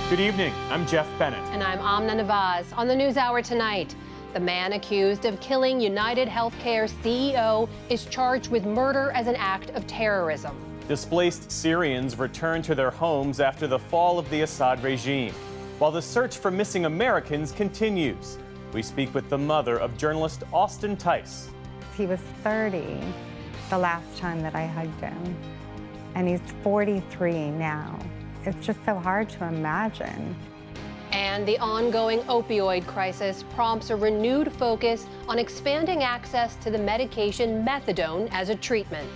Good evening. I'm Jeff Bennett. And I'm Amna Nawaz. On the NewsHour tonight, the man accused of killing United Healthcare CEO is charged with murder as an act of terrorism. Displaced Syrians return to their homes after the fall of the Assad regime, while the search for missing Americans continues. We speak with the mother of journalist Austin Tice. He was 30 the last time that I hugged him, and he's 43 now. It's just so hard to imagine. And the ongoing opioid crisis prompts a renewed focus on expanding access to the medication methadone as a treatment.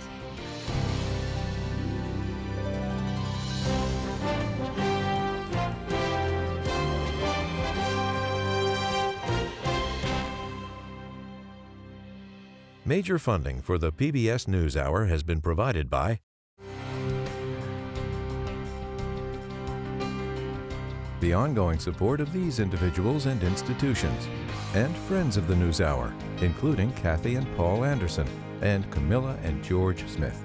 Major funding for the PBS NewsHour has been provided by the ongoing support of these individuals and institutions, and friends of the NewsHour, including Kathy and Paul Anderson, and Camilla and George Smith.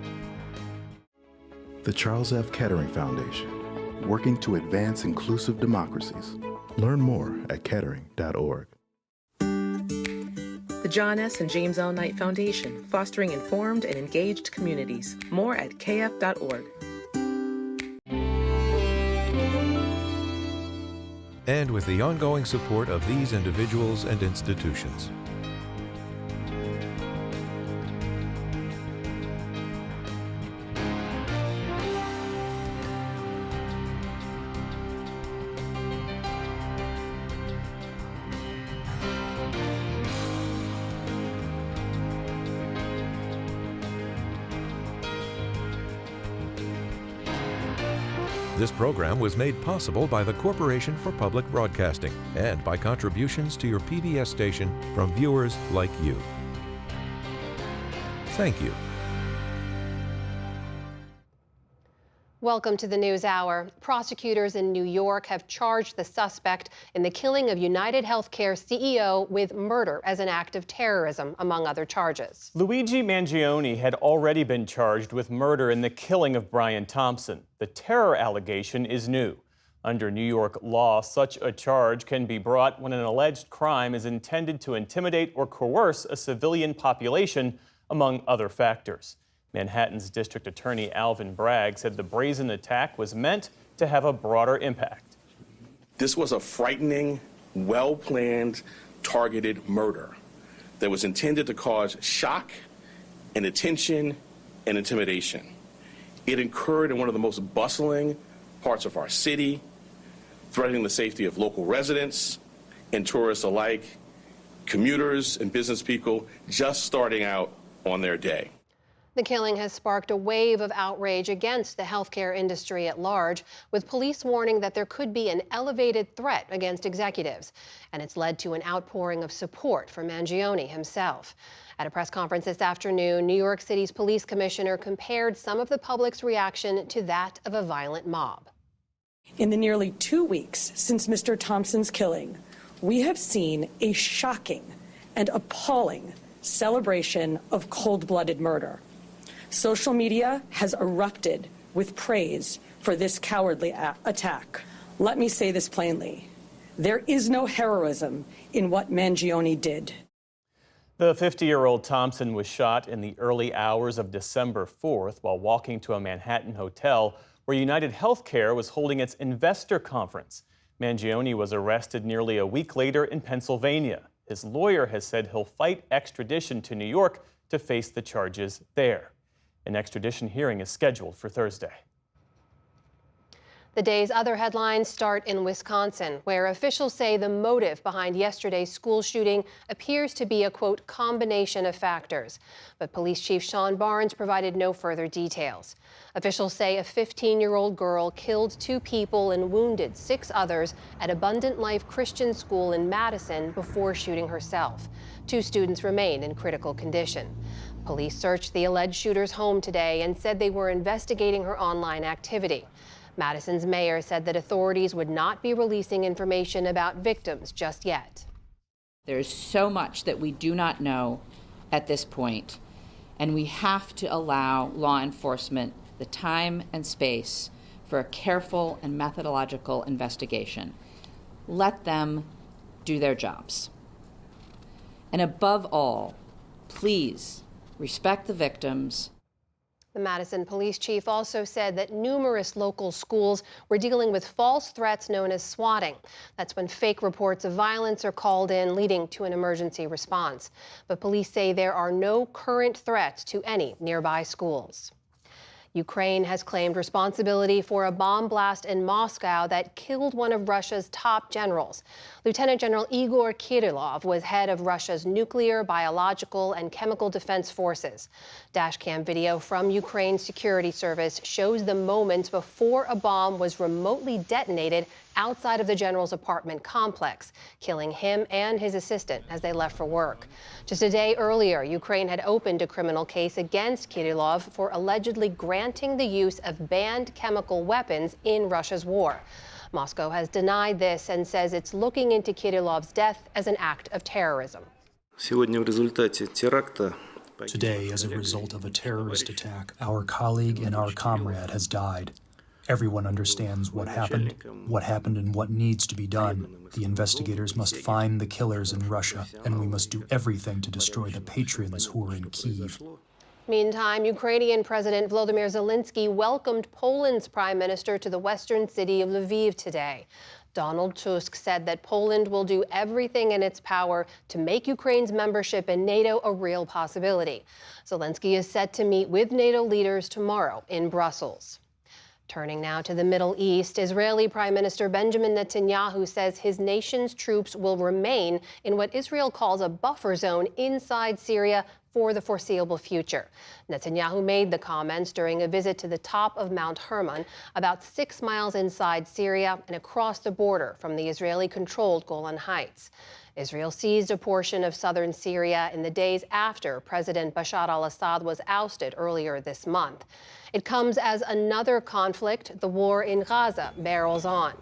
The Charles F. Kettering Foundation, working to advance inclusive democracies. Learn more at kettering.org. The John S. and James L. Knight Foundation, fostering informed and engaged communities. More at kf.org. And with the ongoing support of these individuals and institutions. This program was made possible by the Corporation for Public Broadcasting and by contributions to your PBS station from viewers like you. Thank you. Welcome to the NewsHour. Prosecutors in New York have charged the suspect in the killing of United Healthcare CEO with murder as an act of terrorism, among other charges. Luigi Mangione had already been charged with murder in the killing of Brian Thompson. The terror allegation is new. Under New York law, such a charge can be brought when an alleged crime is intended to intimidate or coerce a civilian population, among other factors. Manhattan's District Attorney Alvin Bragg said the brazen attack was meant to have a broader impact. This was a frightening, well-planned, targeted murder that was intended to cause shock and attention and intimidation. It occurred in one of the most bustling parts of our city, threatening the safety of local residents and tourists alike, commuters and business people just starting out on their day. The killing has sparked a wave of outrage against the healthcare industry at large, with police warning that there could be an elevated threat against executives. And it's led to an outpouring of support for Mangione himself. At a press conference this afternoon, New York City's police commissioner compared some of the public's reaction to that of a violent mob. In the nearly 2 weeks since Mr. Thompson's killing, we have seen a shocking and appalling celebration of cold-blooded murder. Social media has erupted with praise for this cowardly attack. Let me say this plainly. There is no heroism in what Mangione did. The 50-year-old Thompson was shot in the early hours of December 4th while walking to a Manhattan hotel where United Healthcare was holding its investor conference. Mangione was arrested nearly a week later in Pennsylvania. His lawyer has said he'll fight extradition to New York to face the charges there. An extradition hearing is scheduled for Thursday. The day's other headlines start in Wisconsin, where officials say the motive behind yesterday's school shooting appears to be a, quote, combination of factors. But Police Chief Sean Barnes provided no further details. Officials say a 15-year-old girl killed 2 people and wounded 6 others at Abundant Life Christian School in Madison before shooting herself. 2 students remain in critical condition. Police searched the alleged shooter's home today and said they were investigating her online activity. Madison's mayor said that authorities would not be releasing information about victims just yet. There's so much that we do not know at this point, and we have to allow law enforcement the time and space for a careful and methodological investigation. Let them do their jobs. And above all, please respect the victims. The Madison police chief also said that numerous local schools were dealing with false threats known as swatting. That's when fake reports of violence are called in, leading to an emergency response. But police say there are no current threats to any nearby schools. Ukraine has claimed responsibility for a bomb blast in Moscow that killed one of Russia's top generals. Lieutenant General Igor Kirillov was head of Russia's nuclear, biological, and chemical defense forces. Dashcam video from Ukraine's security service shows the moments before a bomb was remotely detonated outside of the general's apartment complex, killing him and his assistant as they left for work. Just a day earlier, Ukraine had opened a criminal case against Kirillov for allegedly granting the use of banned chemical weapons in Russia's war. Moscow has denied this and says it's looking into Kirillov's death as an act of terrorism. Today, as a result of a terrorist attack, our colleague and our comrade has died. Everyone understands what happened and what needs to be done. The investigators must find the killers in Russia, and we must do everything to destroy the patrons who are in Kyiv. Meantime, Ukrainian President Volodymyr Zelensky welcomed Poland's prime minister to the western city of Lviv today. Donald Tusk said that Poland will do everything in its power to make Ukraine's membership in NATO a real possibility. Zelensky is set to meet with NATO leaders tomorrow in Brussels. Turning now to the Middle East, Israeli Prime Minister Benjamin Netanyahu says his nation's troops will remain in what Israel calls a buffer zone inside Syria for the foreseeable future. Netanyahu made the comments during a visit to the top of Mount Hermon, about 6 miles inside Syria and across the border from the Israeli-controlled Golan Heights. Israel seized a portion of southern Syria in the days after President Bashar al-Assad was ousted earlier this month. It comes as another conflict, the war in Gaza, barrels on.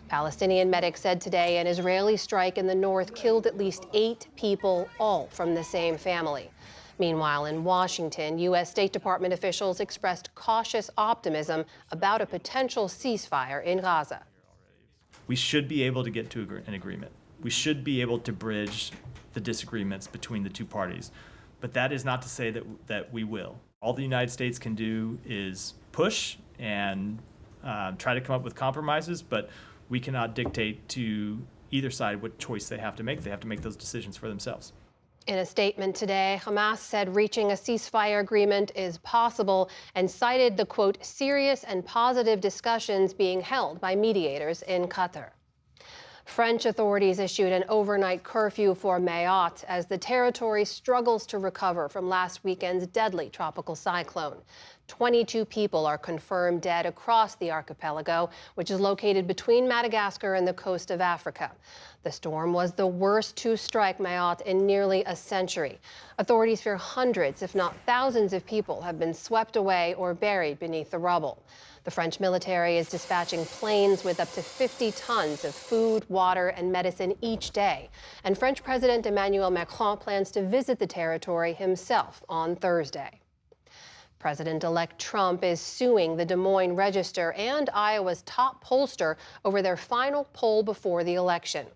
Palestinian medics said today an Israeli strike in the north killed at least 8 people, all from the same family. Meanwhile, in Washington, U.S. State Department officials expressed cautious optimism about a potential ceasefire in Gaza. We should be able to get to an agreement. We should be able to bridge the disagreements between the two parties. But that is not to say that we will. All the United States can do is push and try to come up with compromises, but we cannot dictate to either side what choice they have to make. They have to make those decisions for themselves. In a statement today, Hamas said reaching a ceasefire agreement is possible and cited the, quote, serious and positive discussions being held by mediators in Qatar. French authorities issued an overnight curfew for Mayotte as the territory struggles to recover from last weekend's deadly tropical cyclone. 22 people are confirmed dead across the archipelago, which is located between Madagascar and the coast of Africa. The storm was the worst to strike Mayotte in nearly a century. Authorities fear hundreds, if not thousands, of people have been swept away or buried beneath the rubble. The French military is dispatching planes with up to 50 tons of food, water, and medicine each day. And French President Emmanuel Macron plans to visit the territory himself on Thursday. President-elect Trump is suing the Des Moines Register and Iowa's top pollster over their final poll before the election.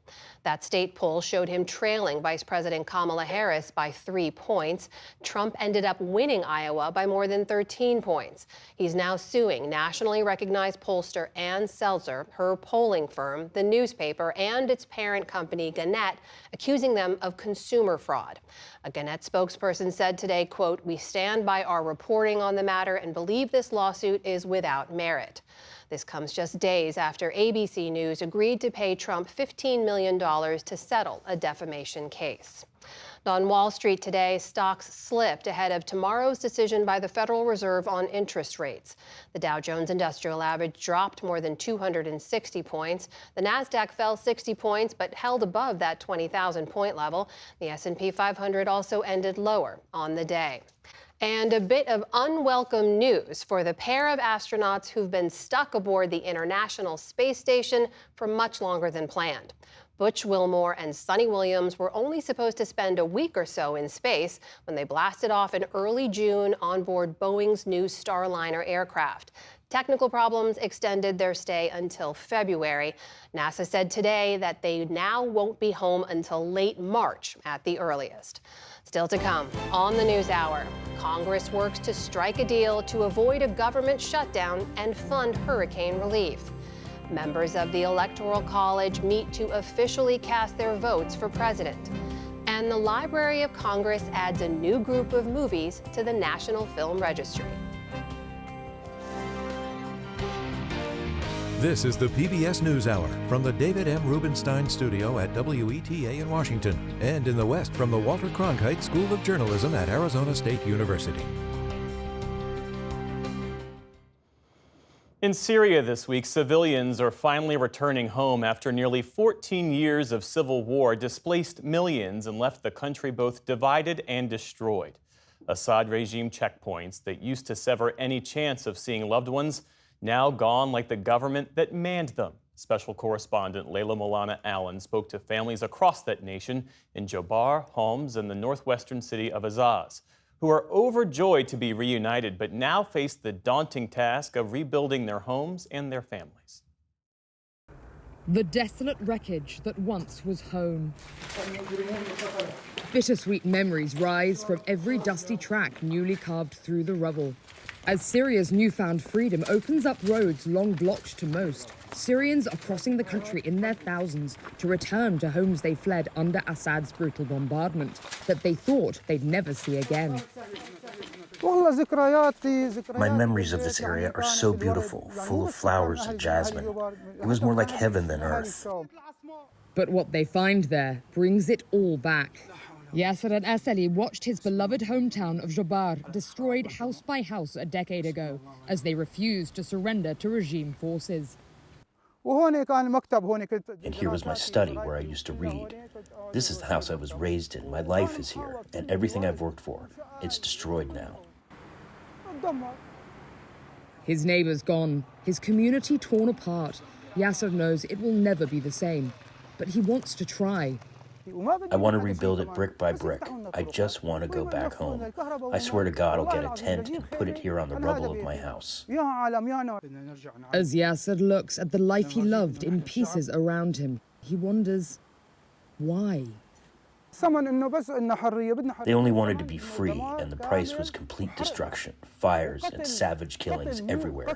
That state poll showed him trailing Vice President Kamala Harris by 3 points. Trump ended up winning Iowa by more than 13 points. He's now suing nationally recognized pollster Ann Selzer, her polling firm, the newspaper, and its parent company, Gannett, accusing them of consumer fraud. A Gannett spokesperson said today, quote, "We stand by our reporting on the matter and believe this lawsuit is without merit." This comes just days after ABC News agreed to pay Trump $15 million to settle a defamation case. On Wall Street today, stocks slipped ahead of tomorrow's decision by the Federal Reserve on interest rates. The Dow Jones Industrial Average dropped more than 260 points. The Nasdaq fell 60 points, but held above that 20,000-point level. The S&P 500 also ended lower on the day. And a bit of unwelcome news for the pair of astronauts who've been stuck aboard the International Space Station for much longer than planned. Butch Wilmore and Sunny Williams were only supposed to spend a week or so in space when they blasted off in early June on board Boeing's new Starliner aircraft. Technical problems extended their stay until February. NASA said today that they now won't be home until late March at the earliest. Still to come on the NewsHour, Congress works to strike a deal to avoid a government shutdown and fund hurricane relief. Members of the Electoral College meet to officially cast their votes for president. And the Library of Congress adds a new group of movies to the National Film Registry. This is the PBS NewsHour from the David M. Rubenstein Studio at WETA in Washington, and in the West from the Walter Cronkite School of Journalism at Arizona State University. In Syria this week, civilians are finally returning home after nearly 14 years of civil war displaced millions and left the country both divided and destroyed. Assad regime checkpoints that used to sever any chance of seeing loved ones now gone like the government that manned them. Special correspondent Layla Molana Allen spoke to families across that nation in Jobar, Homs, and the northwestern city of Azaz, who are overjoyed to be reunited, but now face the daunting task of rebuilding their homes and their families. The desolate wreckage that once was home. Bittersweet memories rise from every dusty track newly carved through the rubble. As Syria's newfound freedom opens up roads long blocked to most, Syrians are crossing the country in their thousands to return to homes they fled under Assad's brutal bombardment that they thought they'd never see again. My memories of this area are so beautiful, full of flowers and jasmine. It was more like heaven than earth. But what they find there brings it all back. Yasser al-Asali watched his beloved hometown of Jobar destroyed house by house a decade ago as they refused to surrender to regime forces. And here was my study where I used to read. This is the house I was raised in. My life is here, and everything I've worked for, it's destroyed now. His neighbors gone, his community torn apart. Yasser knows it will never be the same, but he wants to try. I want to rebuild it brick by brick. I just want to go back home. I swear to God I'll get a tent and put it here on the rubble of my house. As Yasser looks at the life he loved in pieces around him, he wonders, why? They only wanted to be free, and the price was complete destruction, fires, and savage killings everywhere.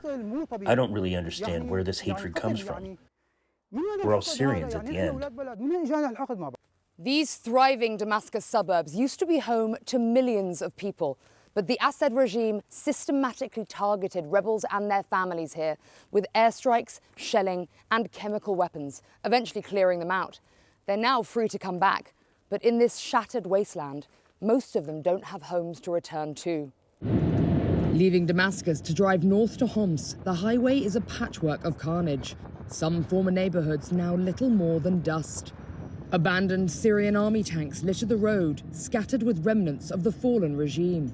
I don't really understand where this hatred comes from. We're all Syrians at the end. These thriving Damascus suburbs used to be home to millions of people, but the Assad regime systematically targeted rebels and their families here with airstrikes, shelling, and chemical weapons, eventually clearing them out. They're now free to come back, but in this shattered wasteland, most of them don't have homes to return to. Leaving Damascus to drive north to Homs, the highway is a patchwork of carnage. Some former neighborhoods now little more than dust. Abandoned Syrian army tanks litter the road, scattered with remnants of the fallen regime.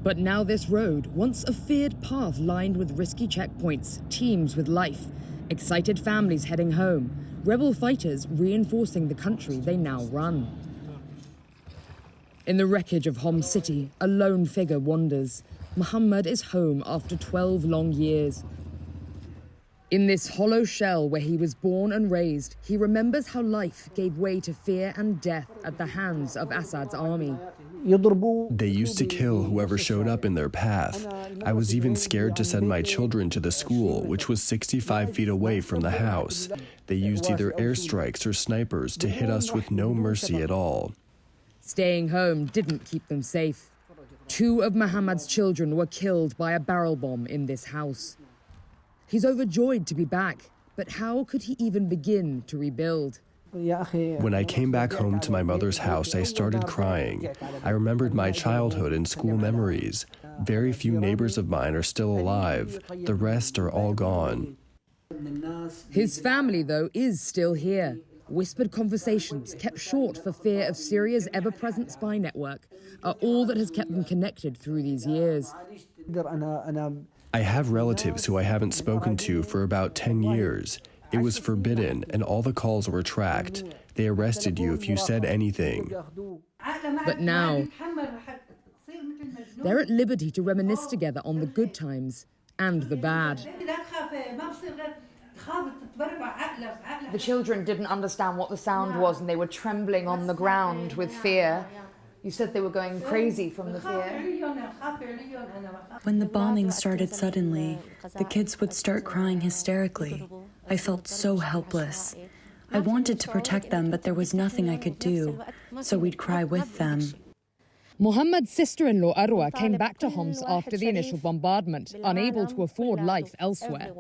But now this road, once a feared path lined with risky checkpoints, teems with life. Excited families heading home, rebel fighters reinforcing the country they now run. In the wreckage of Homs city, a lone figure wanders. Muhammad is home after 12 long years. In this hollow shell where he was born and raised, he remembers how life gave way to fear and death at the hands of Assad's army. They used to kill whoever showed up in their path. I was even scared to send my children to the school, which was 65 feet away from the house. They used either airstrikes or snipers to hit us with no mercy at all. Staying home didn't keep them safe. 2 of Muhammad's children were killed by a barrel bomb in this house. He's overjoyed to be back, but how could he even begin to rebuild? When I came back home to my mother's house, I started crying. I remembered my childhood and school memories. Very few neighbors of mine are still alive. The rest are all gone. His family, though, is still here. Whispered conversations, kept short for fear of Syria's ever-present spy network, are all that has kept them connected through these years. I have relatives who I haven't spoken to for about 10 years. It was forbidden, and all the calls were tracked. They arrested you if you said anything. But now, they're at liberty to reminisce together on the good times and the bad. The children didn't understand what the sound was and they were trembling on the ground with fear. You said they were going crazy from the fear. When the bombing started suddenly, the kids would start crying hysterically. I felt so helpless. I wanted to protect them, but there was nothing I could do, so we'd cry with them. Mohammad's sister-in-law Arwa came back to Homs after the initial bombardment, unable to afford life elsewhere.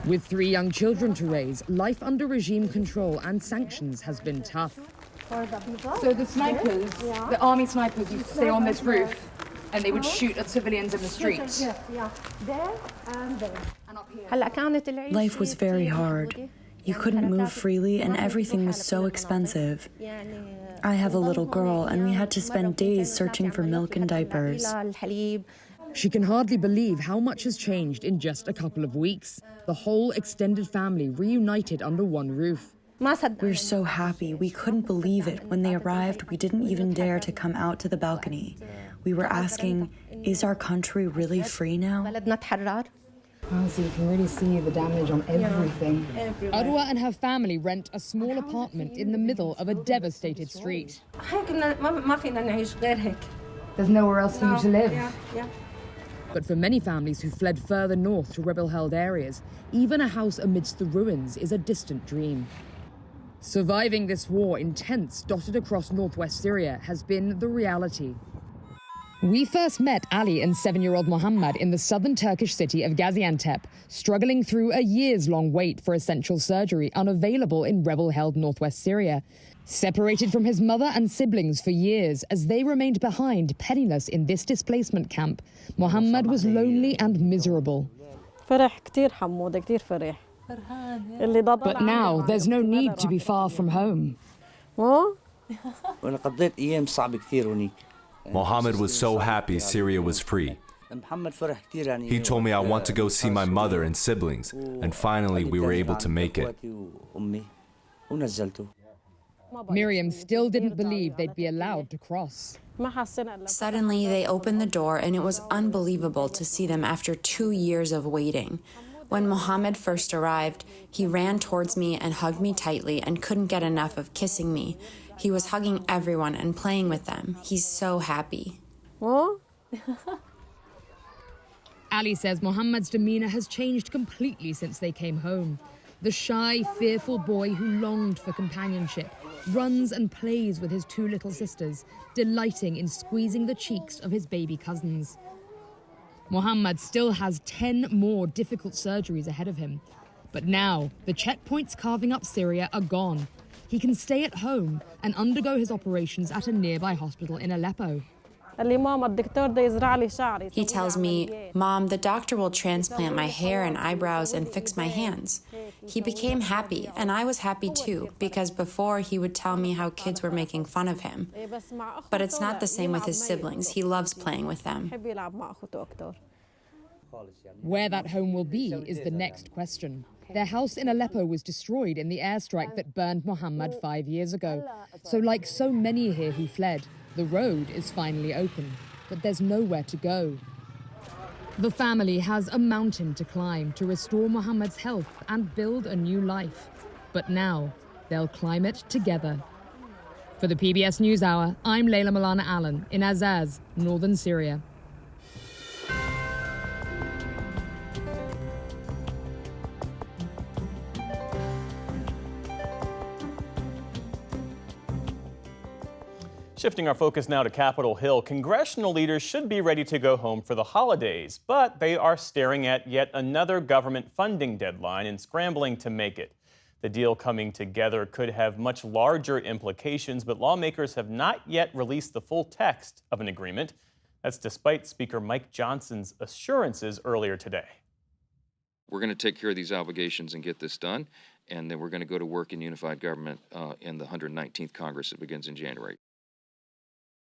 With 3 young children to raise, life under regime control and sanctions has been tough. So the snipers, the army snipers, used to stay on this roof and they would shoot at civilians in the streets. Life was very hard. You couldn't move freely and everything was so expensive. I have a little girl and we had to spend days searching for milk and diapers. She can hardly believe how much has changed in just a couple of weeks. The whole extended family reunited under one roof. We're so happy. We couldn't believe it. When they arrived, we didn't even dare to come out to the balcony. We were asking, is our country really free now? Oh, so you can really see the damage on everything. Arwa and her family rent a small apartment in the middle of a devastated street. There's nowhere else for you to live. But for many families who fled further north to rebel-held areas, even a house amidst the ruins is a distant dream. Surviving this war in tents dotted across northwest Syria has been the reality. We first met Ali and 7-year-old Mohammad in the southern Turkish city of Gaziantep, struggling through a years-long wait for essential surgery unavailable in rebel-held northwest Syria. Separated from his mother and siblings for years as they remained behind penniless in this displacement camp, Mohammad was lonely and miserable. But now there's no need to be far from home. Mohammed was so happy Syria was free. He told me I want to go see my mother and siblings, and finally we were able to make it. Miriam still didn't believe they'd be allowed to cross. Suddenly, they opened the door, and it was unbelievable to see them after 2 years of waiting. When Mohammed first arrived, he ran towards me and hugged me tightly and couldn't get enough of kissing me. He was hugging everyone and playing with them. He's so happy. Ali says Mohammad's demeanor has changed completely since they came home. The shy, fearful boy who longed for companionship runs and plays with his 2 little sisters, delighting in squeezing the cheeks of his baby cousins. Mohammad still has 10 more difficult surgeries ahead of him. But now, the checkpoints carving up Syria are gone. He can stay at home and undergo his operations at a nearby hospital in Aleppo. He tells me, "Mom, the doctor will transplant my hair and eyebrows and fix my hands." He became happy, and I was happy too, because before he would tell me how kids were making fun of him. But it's not the same with his siblings. He loves playing with them. Where that home will be is the next question. Their house in Aleppo was destroyed in the airstrike that burned Mohammad 5 years ago. So like so many here who fled, the road is finally open, but there's nowhere to go. The family has a mountain to climb to restore Mohammad's health and build a new life. But now, they'll climb it together. For the PBS NewsHour, I'm Layla Malana Allen in Azaz, northern Syria. Shifting our focus now to Capitol Hill, congressional leaders should be ready to go home for the holidays, but they are staring at yet another government funding deadline and scrambling to make it. The deal coming together could have much larger implications, but lawmakers have not yet released the full text of an agreement. That's despite Speaker Mike Johnson's assurances earlier today. We're going to take care of these obligations and get this done, and then we're going to go to work in unified government in the 119th Congress that begins in January.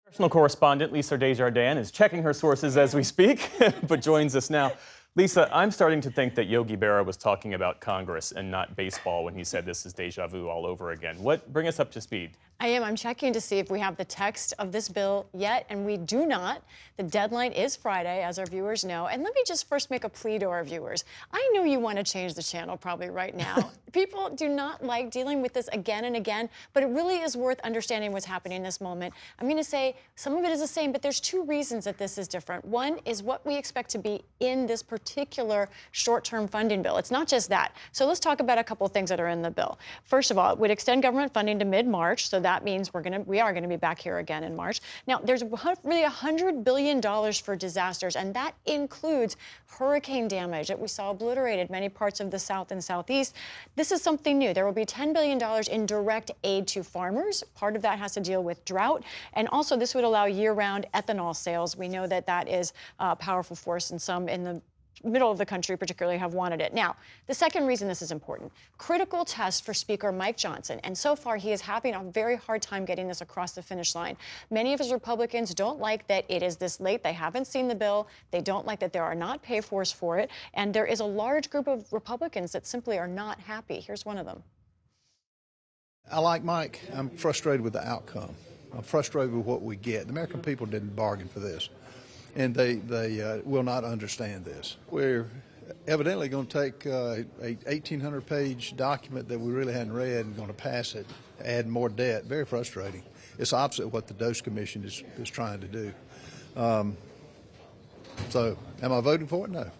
Congressional correspondent Lisa Desjardins is checking her sources as we speak, but joins us now. Lisa, I'm starting to think that Yogi Berra was talking about Congress and not baseball when he said this is deja vu all over again. Bring us up to speed. I am. I'm checking to see if we have the text of this bill yet, and we do not. The deadline is Friday, as our viewers know. And let me just first make a plea to our viewers. I know you want to change the channel probably right now. People do not like dealing with this again and again, but it really is worth understanding what's happening in this moment. I'm going to say some of it is the same, but there's two reasons that this is different. One is what we expect to be in this particular short-term funding bill. It's not just that. So let's talk about a couple of things that are in the bill. First of all, it would extend government funding to mid-March, so that means we are going to be back here again in March. Now, there's really $100 billion for disasters, and that includes hurricane damage that we saw obliterated many parts of the South and Southeast. This is something new. There will be $10 billion in direct aid to farmers. Part of that has to deal with drought, and also this would allow year-round ethanol sales. We know that that is a powerful force, and some in the middle of the country particularly have wanted it. Now, the second reason this is important, critical test for Speaker Mike Johnson, and so far he is having a very hard time getting this across the finish line. Many of his Republicans don't like that it is this late. They haven't seen the bill. They don't like that there are not pay-fors for it, and there is a large group of Republicans that simply are not happy. Here's one of them. I like Mike. I'm frustrated with the outcome. I'm frustrated with what we get. The American people didn't bargain for this, and they will not understand this. We're evidently going to take a 1,800-page document that we really hadn't read and going to pass it, add more debt. Very frustrating. It's opposite what the DOGE Commission is trying to do. So am I voting for it? No.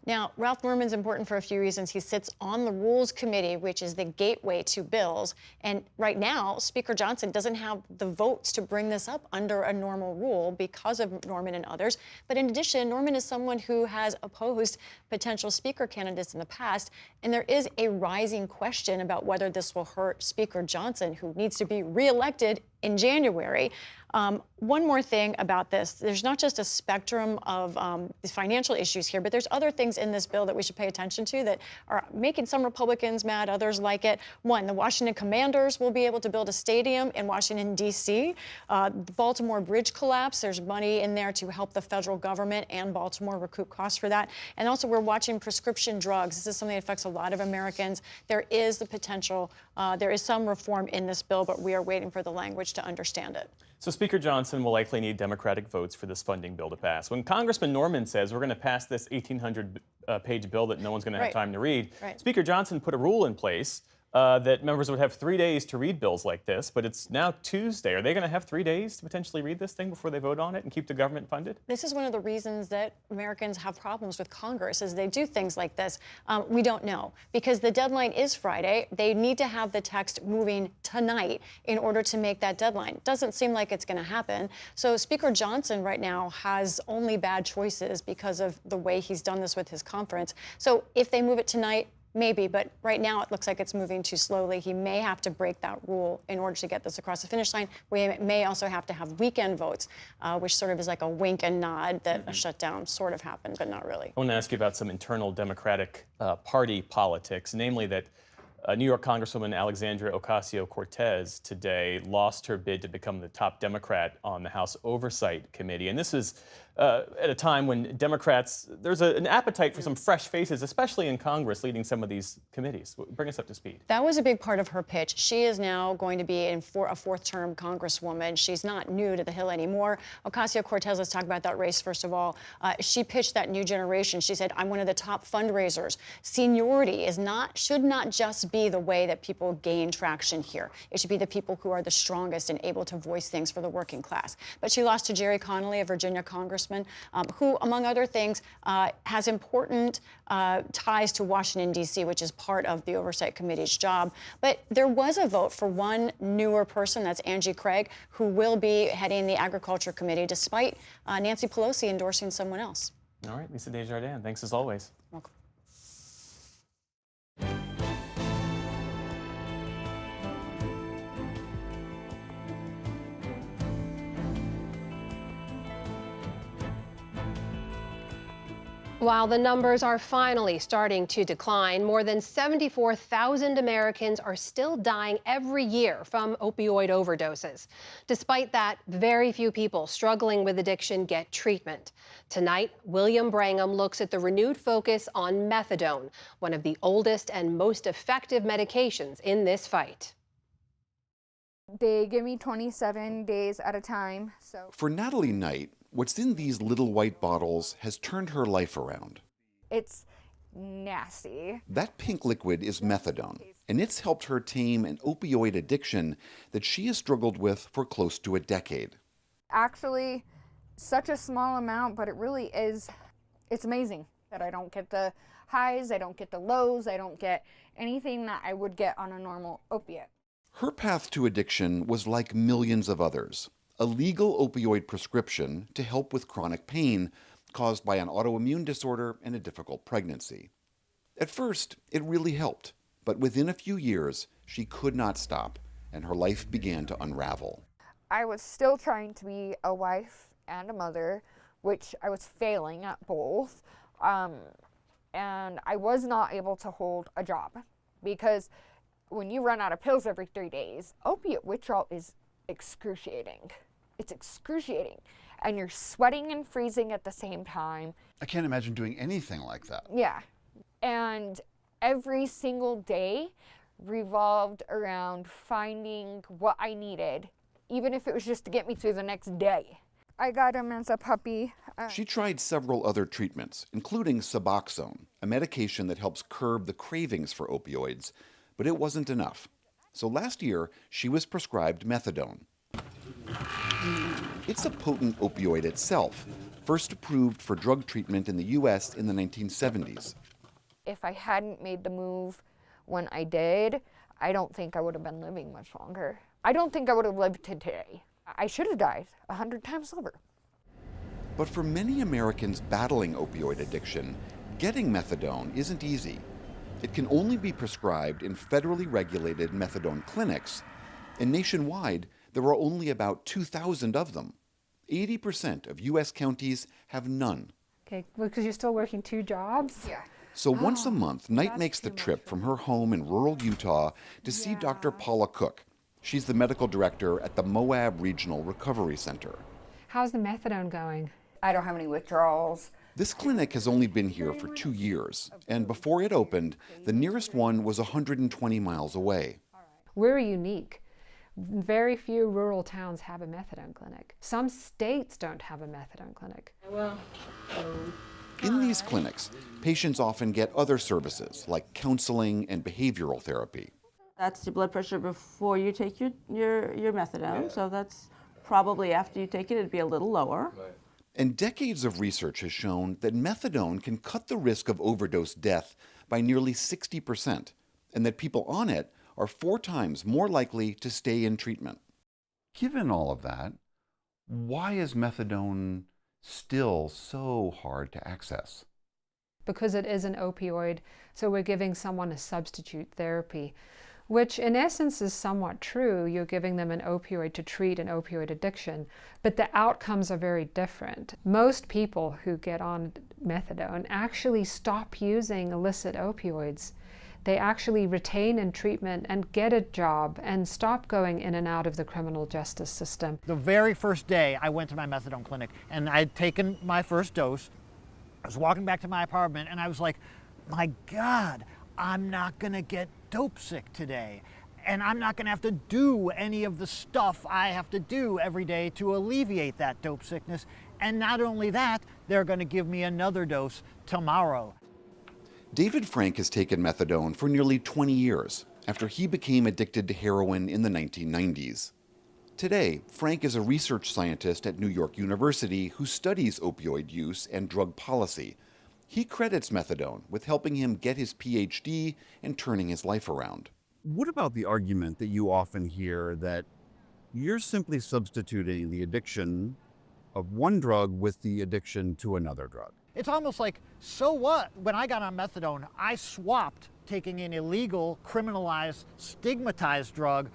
Now, Ralph Norman's important for a few reasons. He sits on the Rules Committee, which is the gateway to bills. And right now, Speaker Johnson doesn't have the votes to bring this up under a normal rule because of Norman and others. But in addition, Norman is someone who has opposed potential speaker candidates in the past. And there is a rising question about whether this will hurt Speaker Johnson, who needs to be reelected in January. One more thing about this, there's not just a spectrum of the financial issues here, but there's other things in this bill that we should pay attention to that are making some Republicans mad, others like it. One, the Washington Commanders will be able to build a stadium in Washington, D.C. The Baltimore Bridge collapse, there's money in there to help the federal government and Baltimore recoup costs for that. And also we're watching prescription drugs. This is something that affects a lot of Americans. There is the potential, there is some reform in this bill, but we are waiting for the language to understand it. So Speaker Johnson will likely need Democratic votes for this funding bill to pass. When Congressman Norman says we're going to pass this 1,800-page bill that no one's going to have time to read, Speaker Johnson put a rule in place that members would have 3 days to read bills like this, but it's now Tuesday. Are they going to have 3 days to potentially read this thing before they vote on it and keep the government funded? This is one of the reasons that Americans have problems with Congress, is they do things like this. We don't know, because the deadline is Friday. They need to have the text moving tonight in order to make that deadline. Doesn't seem like it's going to happen. So Speaker Johnson right now has only bad choices because of the way he's done this with his conference. So if they move it tonight, maybe, but right now it looks like it's moving too slowly. He may have to break that rule in order to get this across the finish line. We may also have to have weekend votes, which sort of is like a wink and nod that a shutdown sort of happened, but not really. I want to ask you about some internal Democratic Party politics, namely that New York Congresswoman Alexandria Ocasio-Cortez today lost her bid to become the top Democrat on the House Oversight Committee. And this is at a time when Democrats, there's an appetite for some fresh faces, especially in Congress, leading some of these committees. Bring us up to speed. That was a big part of her pitch. She is now going to be a fourth-term Congresswoman. She's not new to the Hill anymore. Ocasio-Cortez, let's talk about that race first of all. She pitched that new generation. She said, I'm one of the top fundraisers. Seniority should not just be the way that people gain traction here. It should be the people who are the strongest and able to voice things for the working class. But she lost to Jerry Connolly, a Virginia congressman, who, among other things, has important ties to Washington, D.C., which is part of the Oversight Committee's job. But there was a vote for one newer person, that's Angie Craig, who will be heading the Agriculture Committee, despite Nancy Pelosi endorsing someone else. All right, Lisa Desjardins, thanks as always. Welcome. While the numbers are finally starting to decline, more than 74,000 Americans are still dying every year from opioid overdoses. Despite that, very few people struggling with addiction get treatment. Tonight, William Brangham looks at the renewed focus on methadone, one of the oldest and most effective medications in this fight. They give me 27 days at a time. For Natalie Knight, what's in these little white bottles has turned her life around. It's nasty. That pink liquid is methadone, and it's helped her tame an opioid addiction that she has struggled with for close to a decade. Actually, such a small amount, but it really is, it's amazing that I don't get the highs, I don't get the lows, I don't get anything that I would get on a normal opiate. Her path to addiction was like millions of others. A legal opioid prescription to help with chronic pain caused by an autoimmune disorder and a difficult pregnancy. At first, it really helped, but within a few years, she could not stop, and her life began to unravel. I was still trying to be a wife and a mother, which I was failing at both, and I was not able to hold a job, because when you run out of pills every 3 days, opiate withdrawal is excruciating. It's excruciating. And you're sweating and freezing at the same time. I can't imagine doing anything like that. Yeah. And every single day revolved around finding what I needed, even if it was just to get me through the next day. I got him as a puppy. She tried several other treatments, including Suboxone, a medication that helps curb the cravings for opioids, but it wasn't enough. So last year, she was prescribed methadone. It's a potent opioid itself, first approved for drug treatment in the U.S. in the 1970s. If I hadn't made the move when I did, I don't think I would have been living much longer. I don't think I would have lived today. I should have died 100 times over. But for many Americans battling opioid addiction, getting methadone isn't easy. It can only be prescribed in federally regulated methadone clinics, and nationwide, there are only about 2,000 of them. 80% of U.S. counties have none. Okay, because you're still working 2 jobs? Yeah. So once a month, Knight makes the trip from her home in rural Utah to see Dr. Paula Cook. She's the medical director at the Moab Regional Recovery Center. How's the methadone going? I don't have any withdrawals. This clinic has only been here for 2 years, and before it opened, the nearest one was 120 miles away. We're unique. Very few rural towns have a methadone clinic. Some states don't have a methadone clinic. In these clinics, patients often get other services like counseling and behavioral therapy. That's your blood pressure before you take your methadone, so that's probably after you take it, it'd be a little lower. And decades of research has shown that methadone can cut the risk of overdose death by nearly 60%, and that people on it are 4 times more likely to stay in treatment. Given all of that, why is methadone still so hard to access? Because it is an opioid, so we're giving someone a substitute therapy, which in essence is somewhat true. You're giving them an opioid to treat an opioid addiction, but the outcomes are very different. Most people who get on methadone actually stop using illicit opioids. They actually retain in treatment and get a job and stop going in and out of the criminal justice system. The very first day I went to my methadone clinic and I'd taken my first dose, I was walking back to my apartment and I was like, my God, I'm not gonna get dope sick today. And I'm not gonna have to do any of the stuff I have to do every day to alleviate that dope sickness. And not only that, they're gonna give me another dose tomorrow. David Frank has taken methadone for nearly 20 years after he became addicted to heroin in the 1990s. Today, Frank is a research scientist at New York University who studies opioid use and drug policy. He credits methadone with helping him get his PhD and turning his life around. What about the argument that you often hear that you're simply substituting the addiction of one drug with the addiction to another drug? It's almost like, so what? When I got on methadone, I swapped taking an illegal, criminalized, stigmatized drug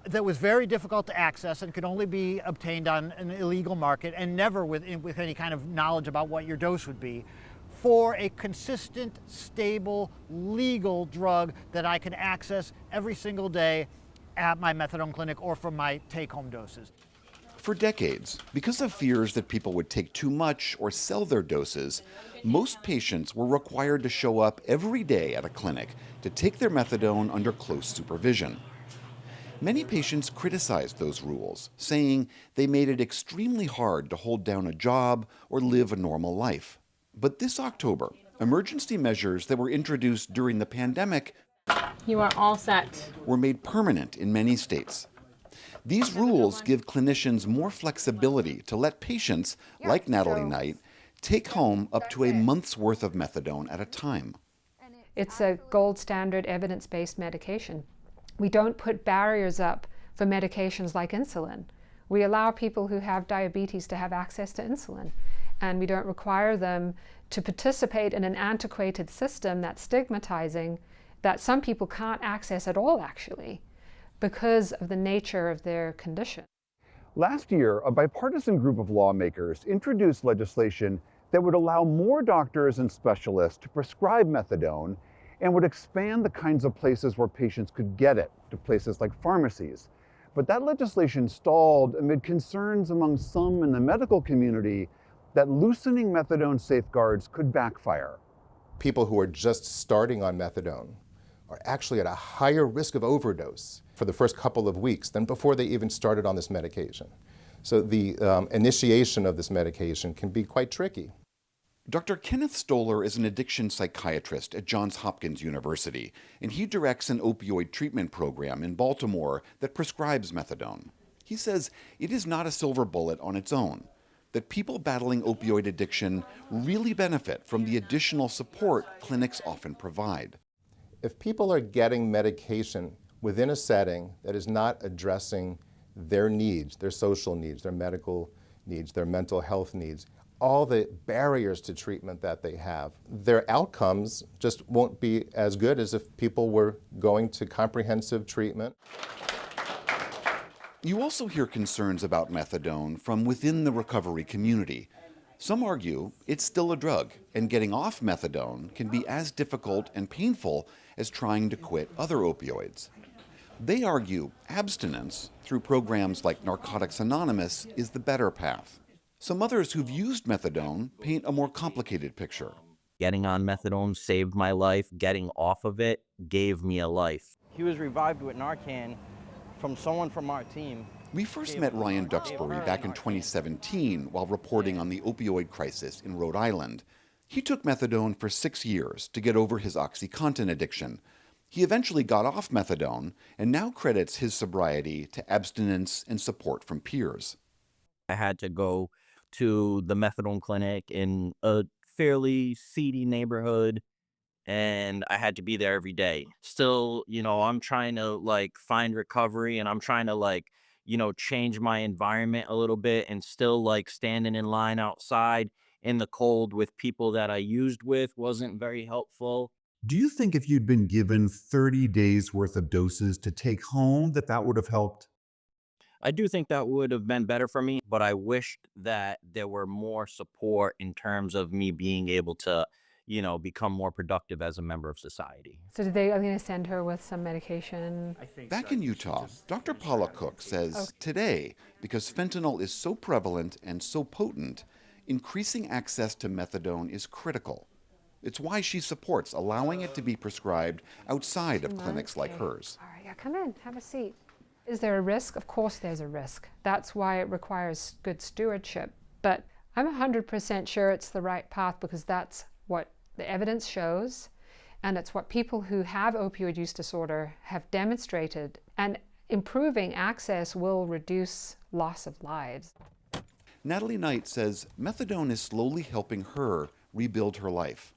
that was very difficult to access and could only be obtained on an illegal market and never with any kind of knowledge about what your dose would be, for a consistent, stable, legal drug that I can access every single day at my methadone clinic or from my take-home doses. For decades, because of fears that people would take too much or sell their doses, most patients were required to show up every day at a clinic to take their methadone under close supervision. Many patients criticized those rules, saying they made it extremely hard to hold down a job or live a normal life. But this October, emergency measures that were introduced during the pandemic You are all set. were made permanent in many states. These rules give clinicians more flexibility to let patients, like Natalie Knight, take home up to a month's worth of methadone at a time. It's a gold standard evidence-based medication. We don't put barriers up for medications like insulin. We allow people who have diabetes to have access to insulin, and we don't require them to participate in an antiquated system that's stigmatizing, that some people can't access at all, actually, because of the nature of their condition. Last year, a bipartisan group of lawmakers introduced legislation that would allow more doctors and specialists to prescribe methadone and would expand the kinds of places where patients could get it to places like pharmacies. But that legislation stalled amid concerns among some in the medical community that loosening methadone safeguards could backfire. People who are just starting on methadone are actually at a higher risk of overdose for the first couple of weeks than before they even started on this medication. So the initiation of this medication can be quite tricky. Dr. Kenneth Stoller is an addiction psychiatrist at Johns Hopkins University, and he directs an opioid treatment program in Baltimore that prescribes methadone. He says it is not a silver bullet on its own, that people battling opioid addiction really benefit from the additional support clinics often provide. If people are getting medication within a setting that is not addressing their needs, their social needs, their medical needs, their mental health needs, all the barriers to treatment that they have, their outcomes just won't be as good as if people were going to comprehensive treatment. You also hear concerns about methadone from within the recovery community. Some argue it's still a drug, and getting off methadone can be as difficult and painful as trying to quit other opioids. They argue abstinence through programs like Narcotics Anonymous is the better path. Some others who've used methadone paint a more complicated picture. Getting on methadone saved my life. Getting off of it gave me a life. He was revived with Narcan from someone from our team. We first met Ryan Duxbury back in 2017 while reporting on the opioid crisis in Rhode Island. He took methadone for 6 years to get over his OxyContin addiction. He eventually got off methadone and now credits his sobriety to abstinence and support from peers. I had to go to the methadone clinic in a fairly seedy neighborhood, and I had to be there every day. Still, I'm trying to find recovery, and I'm trying to change my environment a little bit, and still standing in line outside in the cold with people that I used with wasn't very helpful. Do you think if you'd been given 30 days worth of doses to take home, that would have helped? I do think that would have been better for me, but I wished that there were more support in terms of me being able to, become more productive as a member of society. So are they going to send her with some medication? Back in Utah, Dr. Paula Cook says today, because fentanyl is so prevalent and so potent, increasing access to methadone is critical. It's why she supports allowing it to be prescribed outside of clinics like hers. All right, yeah, come in, have a seat. Is there a risk? Of course there's a risk. That's why it requires good stewardship. But I'm 100% sure it's the right path because that's what the evidence shows, and it's what people who have opioid use disorder have demonstrated. And improving access will reduce loss of lives. Natalie Knight says methadone is slowly helping her rebuild her life.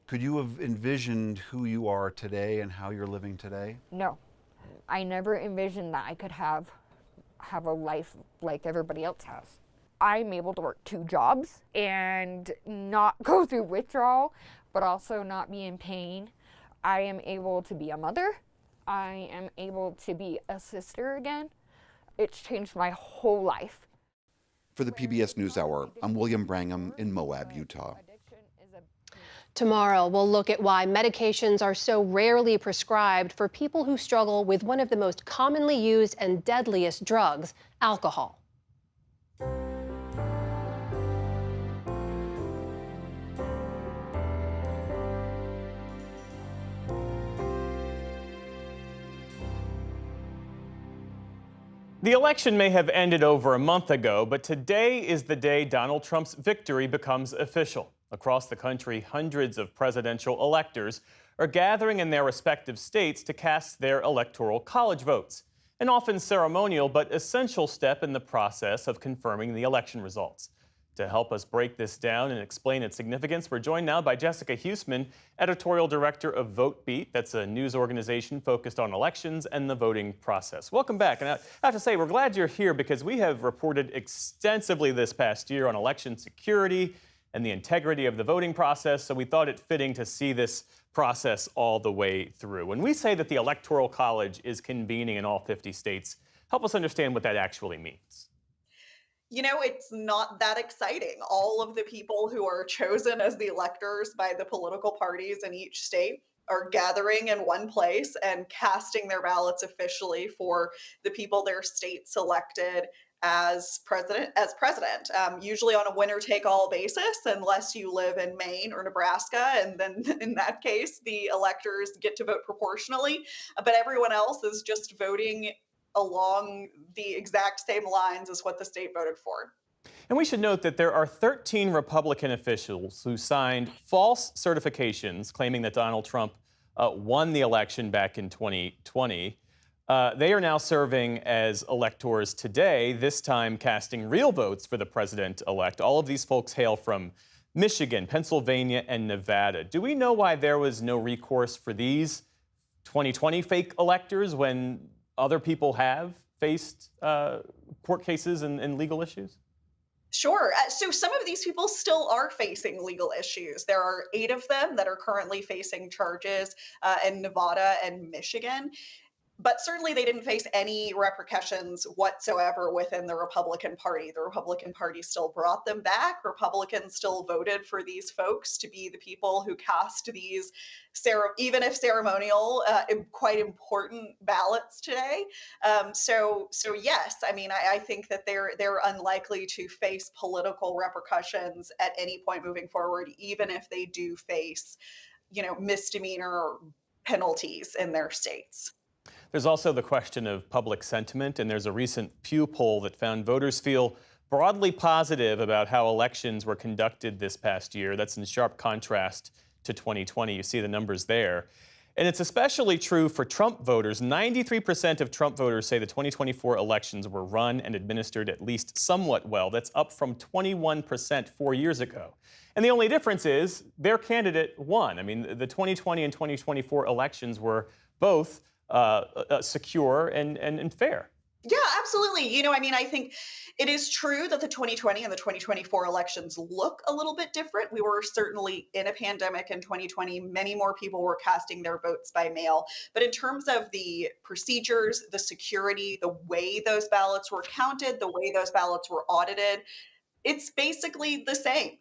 Could you have envisioned who you are today and how you're living today? No. I never envisioned that I could have a life like everybody else has. I'm able to work 2 jobs and not go through withdrawal, but also not be in pain. I am able to be a mother. I am able to be a sister again. It's changed my whole life. For the PBS NewsHour, I'm William Brangham in Moab, Utah. Tomorrow, we'll look at why medications are so rarely prescribed for people who struggle with one of the most commonly used and deadliest drugs, alcohol. The election may have ended over a month ago, but today is the day Donald Trump's victory becomes official. Across the country, hundreds of presidential electors are gathering in their respective states to cast their electoral college votes, an often ceremonial but essential step in the process of confirming the election results. To help us break this down and explain its significance, we're joined now by Jessica Huseman, editorial director of VoteBeat. That's a news organization focused on elections and the voting process. Welcome back. And I have to say, we're glad you're here because we have reported extensively this past year on election security and the integrity of the voting process, so we thought it fitting to see this process all the way through. When we say that the Electoral College is convening in all 50 states, help us understand what that actually means. You know, it's not that exciting. All of the people who are chosen as the electors by the political parties in each state are gathering in one place and casting their ballots officially for the people their state selected as president, usually on a winner-take-all basis, unless you live in Maine or Nebraska, and then in that case, the electors get to vote proportionally, but everyone else is just voting along the exact same lines as what the state voted for. And we should note that there are 13 Republican officials who signed false certifications claiming that Donald Trump won the election back in 2020. They are now serving as electors today, this time casting real votes for the president-elect. All of these folks hail from Michigan, Pennsylvania, and Nevada. Do we know why there was no recourse for these 2020 fake electors when other people have faced court cases and legal issues? Sure. So some of these people still are facing legal issues. There are 8 of them that are currently facing charges in Nevada and Michigan. But certainly they didn't face any repercussions whatsoever within the Republican Party. The Republican Party still brought them back. Republicans still voted for these folks to be the people who cast these, even if ceremonial, quite important ballots today. So yes, I mean, I think that they're unlikely to face political repercussions at any point moving forward, even if they do face, misdemeanor penalties in their states. There's also the question of public sentiment, and there's a recent Pew poll that found voters feel broadly positive about how elections were conducted this past year. That's in sharp contrast to 2020. You see the numbers there. And it's especially true for Trump voters. 93% of Trump voters say the 2024 elections were run and administered at least somewhat well. That's up from 21% 4 years ago. And the only difference is their candidate won. I mean, the 2020 and 2024 elections were both secure and fair. Yeah, absolutely. I think it is true that the 2020 and the 2024 elections look a little bit different. We were certainly in a pandemic in 2020. Many more people were casting their votes by mail. But in terms of the procedures, the security, the way those ballots were counted, the way those ballots were audited, it's basically the same.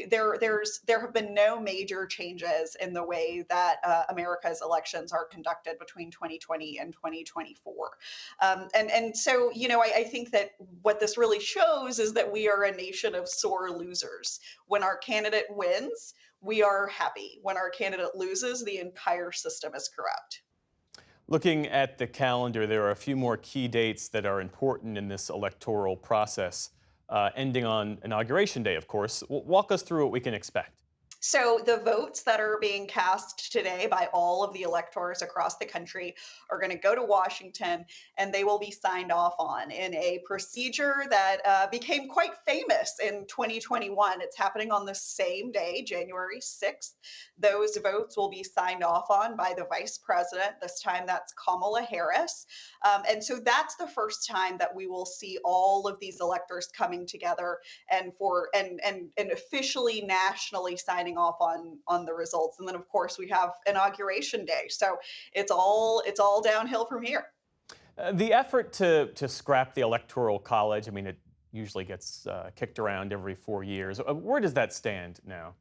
There have been no major changes in the way that America's elections are conducted between 2020 and 2024. And so, I think that what this really shows is that we are a nation of sore losers. When our candidate wins, we are happy. When our candidate loses, the entire system is corrupt. Looking at the calendar, there are a few more key dates that are important in this electoral process. Ending on Inauguration Day, of course. Walk us through what we can expect. So the votes that are being cast today by all of the electors across the country are going to go to Washington, and they will be signed off on in a procedure that became quite famous in 2021. It's happening on the same day, January 6th. Those votes will be signed off on by the vice president. This time that's Kamala Harris. And so that's the first time that we will see all of these electors coming together and officially nationally signing off on the results. And then of course we have Inauguration Day. So it's all downhill from here. The effort to scrap the Electoral College, I mean, it usually gets kicked around every 4 years. Where does that stand now?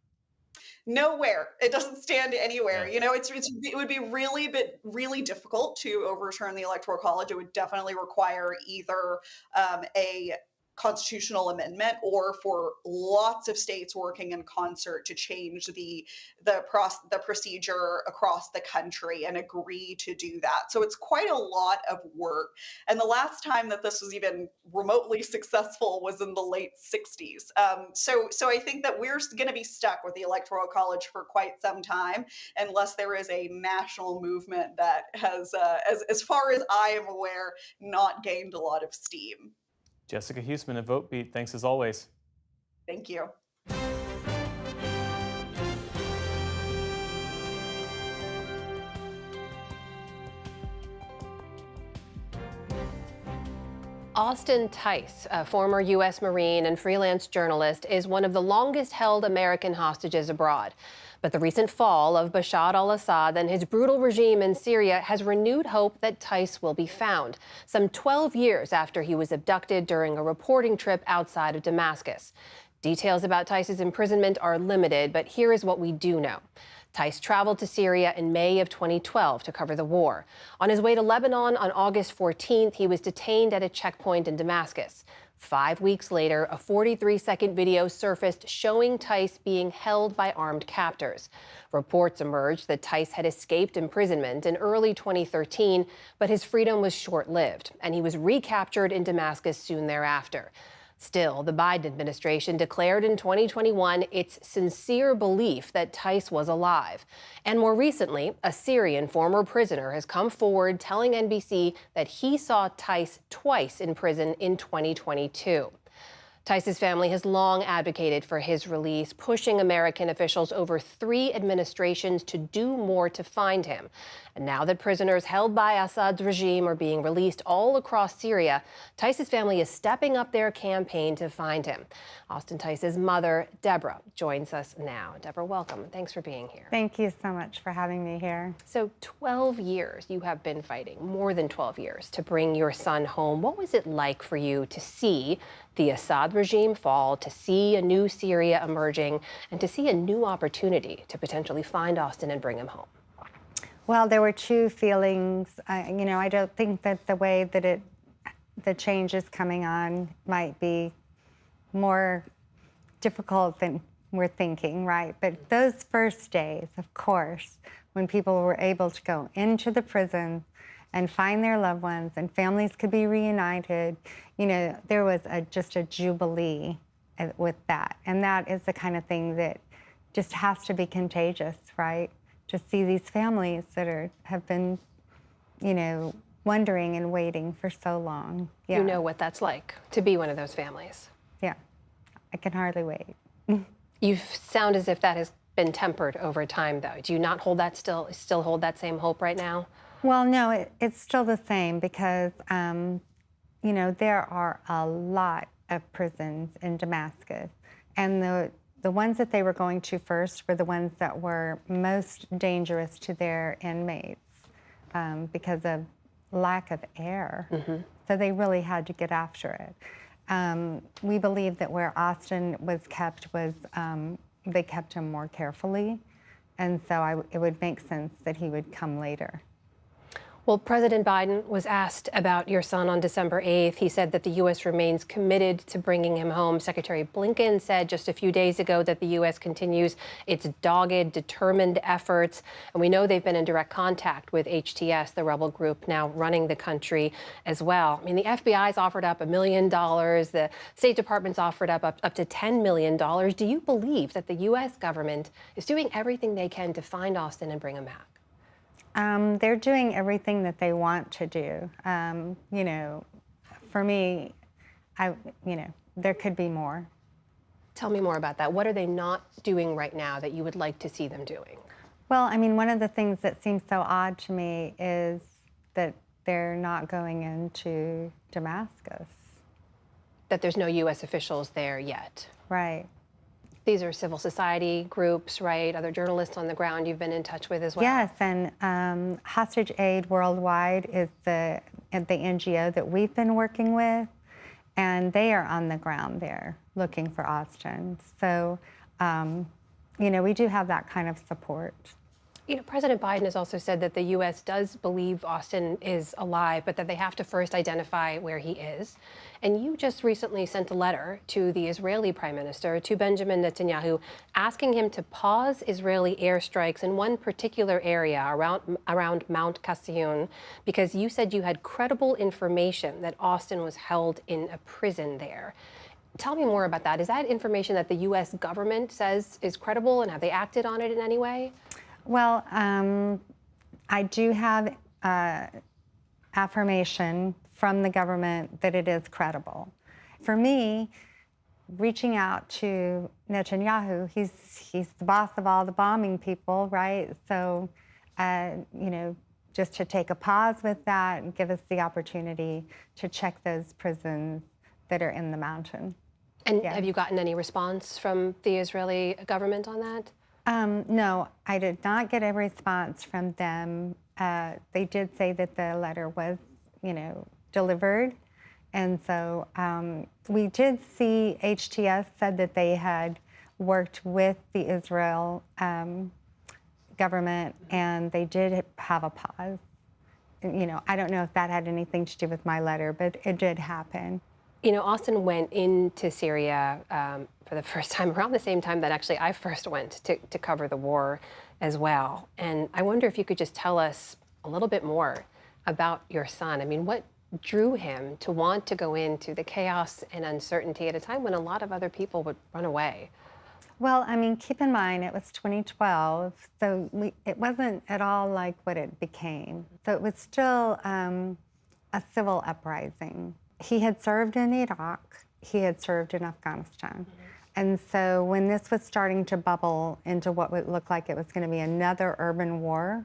Nowhere. It doesn't stand anywhere. You know, it would be really difficult to overturn the Electoral College. It would definitely require either a constitutional amendment or for lots of states working in concert to change the procedure across the country and agree to do that. So it's quite a lot of work. And the last time that this was even remotely successful was in the late 60s. So I think that we're going to be stuck with the Electoral College for quite some time unless there is a national movement that has, as far as I am aware, not gained a lot of steam. Jessica Huseman of VoteBeat, thanks as always. Thank you. Austin Tice, a former U.S. Marine and freelance journalist, is one of the longest-held American hostages abroad. But the recent fall of Bashar al-Assad and his brutal regime in Syria has renewed hope that Tice will be found, some 12 years after he was abducted during a reporting trip outside of Damascus. Details about Tice's imprisonment are limited, but here is what we do know. Tice traveled to Syria in May of 2012 to cover the war. On his way to Lebanon on August 14th, he was detained at a checkpoint in Damascus. 5 weeks later, a 43-second video surfaced showing Tice being held by armed captors. Reports emerged that Tice had escaped imprisonment in early 2013, but his freedom was short-lived, and he was recaptured in Damascus soon thereafter. Still, the Biden administration declared in 2021 its sincere belief that Tice was alive. And more recently, a Syrian former prisoner has come forward telling NBC that he saw Tice twice in prison in 2022. Tice's family has long advocated for his release, pushing American officials over 3 administrations to do more to find him. And now that prisoners held by Assad's regime are being released all across Syria, Tice's family is stepping up their campaign to find him. Austin Tice's mother, Deborah, joins us now. Deborah, welcome. Thanks for being here. Thank you so much for having me here. So 12 years you have been fighting, more than 12 years, to bring your son home. What was it like for you to see the Assad regime fall, to see a new Syria emerging, and to see a new opportunity to potentially find Austin and bring him home? Well, there were 2 feelings. I don't think that the way that the change is coming on might be more difficult than we're thinking, right? But those first days, of course, when people were able to go into the prison and find their loved ones and families could be reunited, there was just a jubilee with that. And that is the kind of thing that just has to be contagious, right? To see these families that have been, wondering and waiting for so long. Yeah. You know what that's like, to be one of those families. Yeah, I can hardly wait. You sound as if that has been tempered over time, though. Do you not hold that still hold that same hope right now? Well, no, it's still the same because, there are a lot of prisons in Damascus. And the ones that they were going to first were the ones that were most dangerous to their inmates because of lack of air. Mm-hmm. So they really had to get after it. We believe that where Austin was kept was, they kept him more carefully. And so it would make sense that he would come later. Well, President Biden was asked about your son on December 8th. He said that the U.S. remains committed to bringing him home. Secretary Blinken said just a few days ago that the U.S. continues its dogged, determined efforts. And we know they've been in direct contact with HTS, the rebel group now running the country as well. I mean, the FBI's offered up $1 million. The State Department's offered up to $10 million. Do you believe that the U.S. government is doing everything they can to find Austin and bring him back? They're doing everything that they want to do. For me, there could be more. Tell me more about that. What are they not doing right now that you would like to see them doing? Well, one of the things that seems so odd to me is that they're not going into Damascus. That there's no U.S. officials there yet. Right. These are civil society groups, right? Other journalists on the ground you've been in touch with as well? Yes, and Hostage Aid Worldwide is the NGO that we've been working with, and they are on the ground there looking for Austin. So, we do have that kind of support. President Biden has also said that the U.S. does believe Austin is alive, but that they have to first identify where he is. And you just recently sent a letter to the Israeli Prime Minister, to Benjamin Netanyahu, asking him to pause Israeli airstrikes in one particular area around Mount Kasiyun, because you said you had credible information that Austin was held in a prison there. Tell me more about that. Is that information that the U.S. government says is credible, and have they acted on it in any way? Well, I do have affirmation from the government that it is credible. For me, reaching out to Netanyahu, he's the boss of all the bombing people, right? So, just to take a pause with that and give us the opportunity to check those prisons that are in the mountain. And have you gotten any response from the Israeli government on that? No, I did not get a response from them. They did say that the letter was, delivered. And so we did see HTS said that they had worked with the Israel government, and they did have a pause. I don't know if that had anything to do with my letter, but it did happen. Austin went into Syria for the first time around the same time that actually I first went to cover the war as well. And I wonder if you could just tell us a little bit more about your son. I mean, what drew him to want to go into the chaos and uncertainty at a time when a lot of other people would run away? Well, keep in mind, it was 2012, so it wasn't at all like what it became. So it was still a civil uprising. He had served in Iraq, he had served in Afghanistan. And so when this was starting to bubble into what would look like it was going to be another urban war,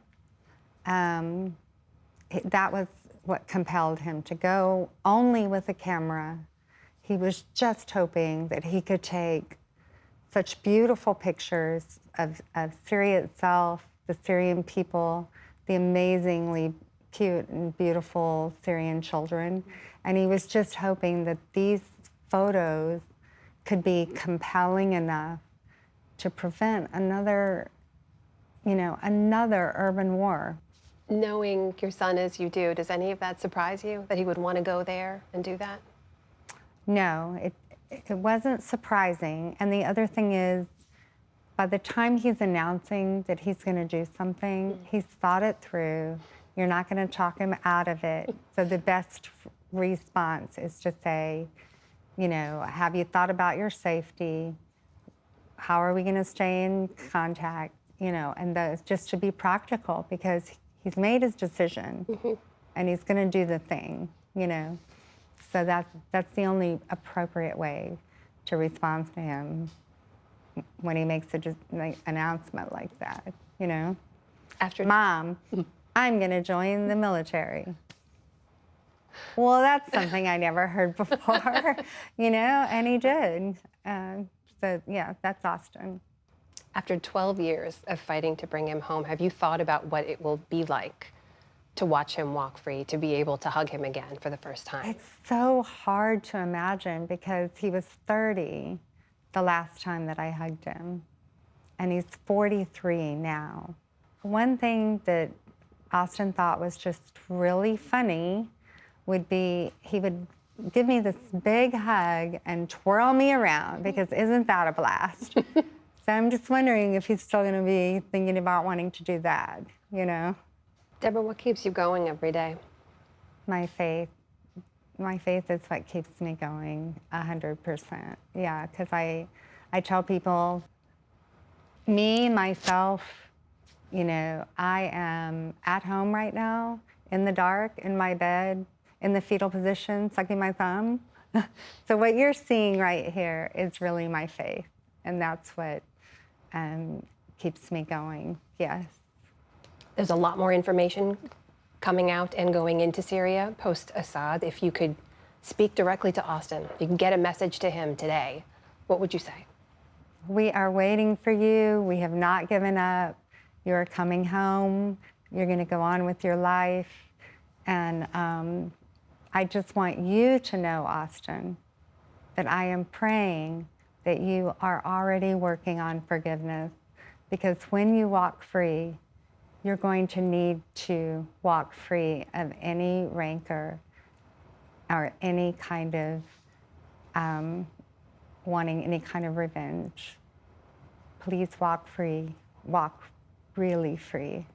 that was what compelled him to go only with a camera. He was just hoping that he could take such beautiful pictures of Syria itself, the Syrian people, the amazingly cute and beautiful Syrian children. And he was just hoping that these photos could be compelling enough to prevent another urban war. Knowing your son as you do, does any of that surprise you, that he would want to go there and do that? No, it wasn't surprising. And the other thing is, by the time he's announcing that he's going to do something, he's thought it through. You're not going to talk him out of it. So the best response is to say, have you thought about your safety? How are we going to stay in contact? And just to be practical, because he's made his decision and he's going to do the thing, So that's the only appropriate way to respond to him when he makes an announcement like that, After Mom, I'm going to join the military. Well, that's something I never heard before, and he did. So, yeah, that's Austin. After 12 years of fighting to bring him home, have you thought about what it will be like to watch him walk free, to be able to hug him again for the first time? It's so hard to imagine, because he was 30 the last time that I hugged him, and he's 43 now. One thing that Austin thought was just really funny would be he would give me this big hug and twirl me around, because isn't that a blast? So I'm just wondering if he's still going to be thinking about wanting to do that, Deborah, what keeps you going every day? My faith. My faith is what keeps me going 100%. Yeah, because I tell people, myself, I am at home right now, in the dark, in my bed, in the fetal position, sucking my thumb. So what you're seeing right here is really my faith, and that's what keeps me going, yes. There's a lot more information coming out and going into Syria post-Assad. If you could speak directly to Austin, you can get a message to him today, what would you say? We are waiting for you. We have not given up. You're coming home. You're going to go on with your life. And I just want you to know, Austin, that I am praying that you are already working on forgiveness Because when you walk free, you're going to need to walk free of any rancor or any kind of wanting any kind of revenge. Please walk free, walk really free.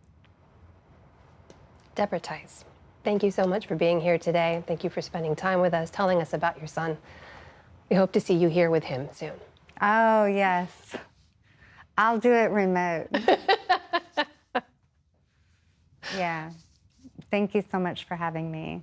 Deborah Tice, thank you so much for being here today. Thank you for spending time with us, telling us about your son. We hope to see you here with him soon. Oh, yes. I'll do it remote. Yeah. Thank you so much for having me.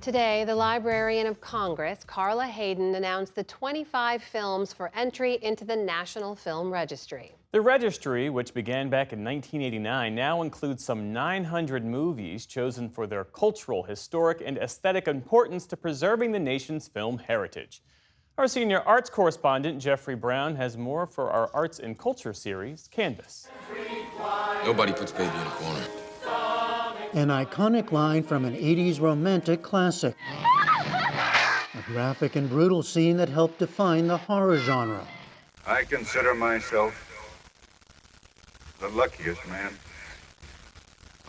Today, the Librarian of Congress, Carla Hayden, announced the 25 films for entry into the National Film Registry. The registry, which began back in 1989, now includes some 900 movies chosen for their cultural, historic, and aesthetic importance to preserving the nation's film heritage. Our senior arts correspondent, Jeffrey Brown, has more for our Arts and Culture series, Canvas. Nobody puts baby in a corner. An iconic line from an 80s romantic classic. A graphic and brutal scene that helped define the horror genre. I consider myself the luckiest man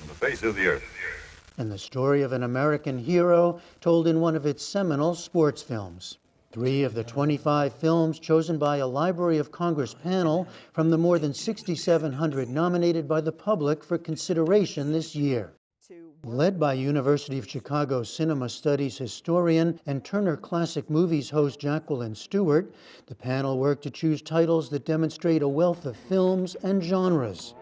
on the face of the earth. And the story of an American hero told in one of its seminal sports films. 3 of the 25 films chosen by a Library of Congress panel from the more than 6,700 nominated by the public for consideration this year. Led by University of Chicago Cinema Studies historian and Turner Classic Movies host Jacqueline Stewart, the panel worked to choose titles that demonstrate a wealth of films and genres.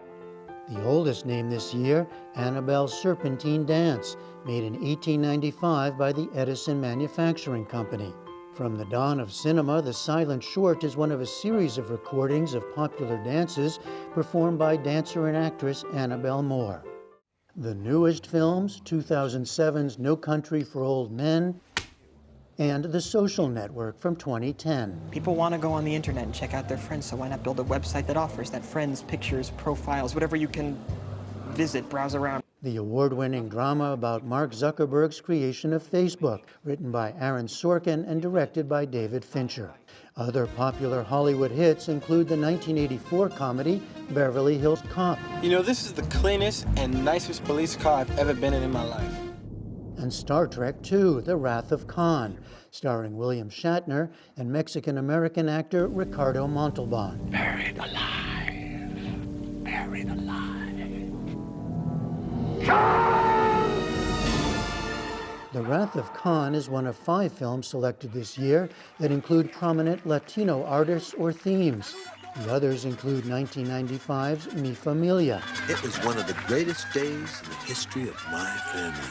The oldest name this year, Annabelle's Serpentine Dance, made in 1895 by the Edison Manufacturing Company. From the dawn of cinema, the silent short is one of a series of recordings of popular dances performed by dancer and actress Annabelle Moore. The newest films, 2007's No Country for Old Men and The Social Network from 2010. People want to go on the internet and check out their friends, so why not build a website that offers that? Friends, pictures, profiles, whatever you can visit, browse around. The award-winning drama about Mark Zuckerberg's creation of Facebook, written by Aaron Sorkin and directed by David Fincher. Other popular Hollywood hits include the 1984 comedy Beverly Hills Cop. You know, this is the cleanest and nicest police car I've ever been in my life. And Star Trek II, The Wrath of Khan, starring William Shatner and Mexican-American actor Ricardo Montalban. Buried alive. Buried alive. The Wrath of Khan is one of 5 films selected this year that include prominent Latino artists or themes. The others include 1995's Mi Familia. It was one of the greatest days in the history of my family.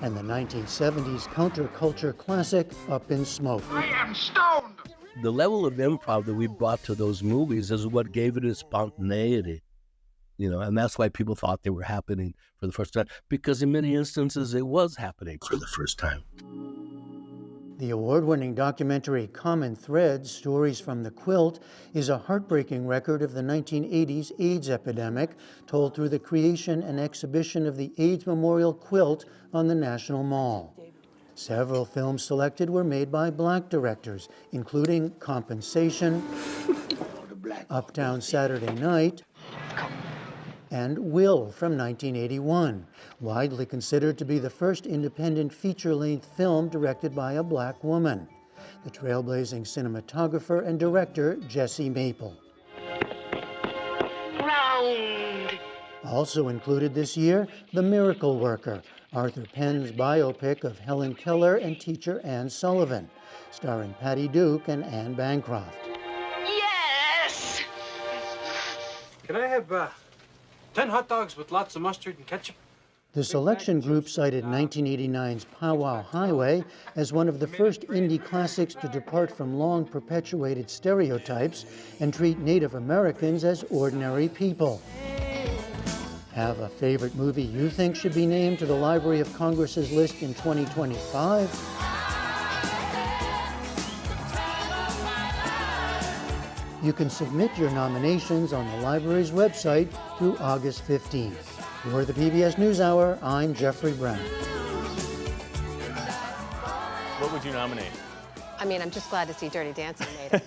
And the 1970s counterculture classic Up in Smoke. I am stoned! The level of improv that we brought to those movies is what gave it its spontaneity. You know, and that's why people thought they were happening for the first time, because in many instances it was happening for the first time. The award-winning documentary Common Threads, Stories from the Quilt, is a heartbreaking record of the 1980s AIDS epidemic, told through the creation and exhibition of the AIDS Memorial Quilt on the National Mall. Several films selected were made by Black directors, including Compensation, Uptown Saturday Night, and Will from 1981, widely considered to be the first independent feature-length film directed by a Black woman, the trailblazing cinematographer and director Jessie Maple. Round. Also included this year, The Miracle Worker, Arthur Penn's biopic of Helen Keller and teacher Anne Sullivan, starring Patty Duke and Anne Bancroft. Yes! Can I have 10 hot dogs with lots of mustard and ketchup? The selection group cited 1989's Powwow Highway as one of the first indie classics to depart from long perpetuated stereotypes and treat Native Americans as ordinary people. Have a favorite movie you think should be named to the Library of Congress's list in 2025? You can submit your nominations on the library's website through August 15th. For the PBS NewsHour, I'm Jeffrey Brown. What would you nominate? I mean, I'm just glad to see Dirty Dancing made it.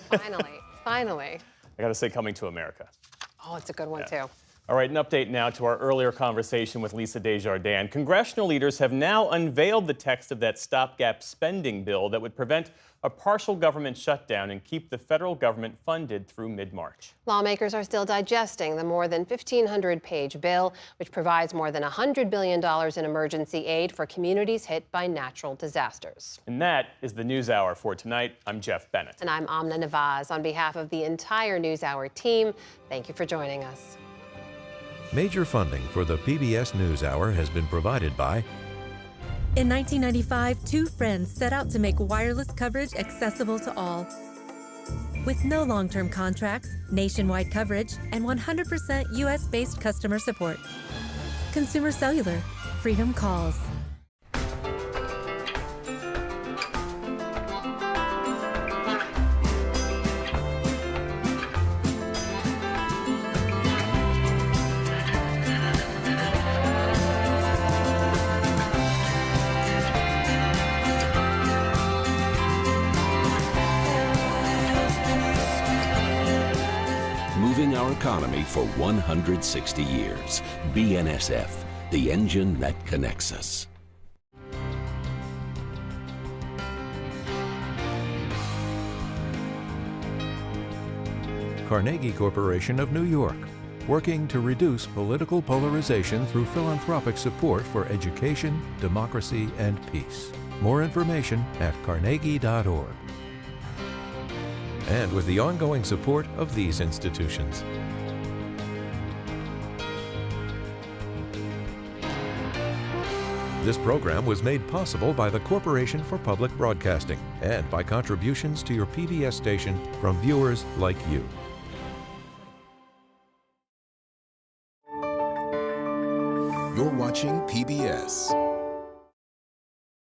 Finally. I gotta say, Coming to America. Oh, it's a good one, too. All right, an update now to our earlier conversation with Lisa Desjardins. Congressional leaders have now unveiled the text of that stopgap spending bill that would prevent a partial government shutdown and keep the federal government funded through mid-March. Lawmakers are still digesting the more than 1,500-page bill, which provides more than $100 billion in emergency aid for communities hit by natural disasters. And that is the NewsHour for tonight. I'm Jeff Bennett. And I'm Amna Nawaz. On behalf of the entire NewsHour team, thank you for joining us. Major funding for the PBS NewsHour has been provided by... In 1995, two friends set out to make wireless coverage accessible to all. With no long-term contracts, nationwide coverage, and 100% U.S.-based customer support. Consumer Cellular. Freedom calls. Moving our economy for 160 years. BNSF, the engine that connects us. Carnegie Corporation of New York, working to reduce political polarization through philanthropic support for education, democracy, and peace. More information at carnegie.org. And with the ongoing support of these institutions. This program was made possible by the Corporation for Public Broadcasting and by contributions to your PBS station from viewers like you. You're watching PBS.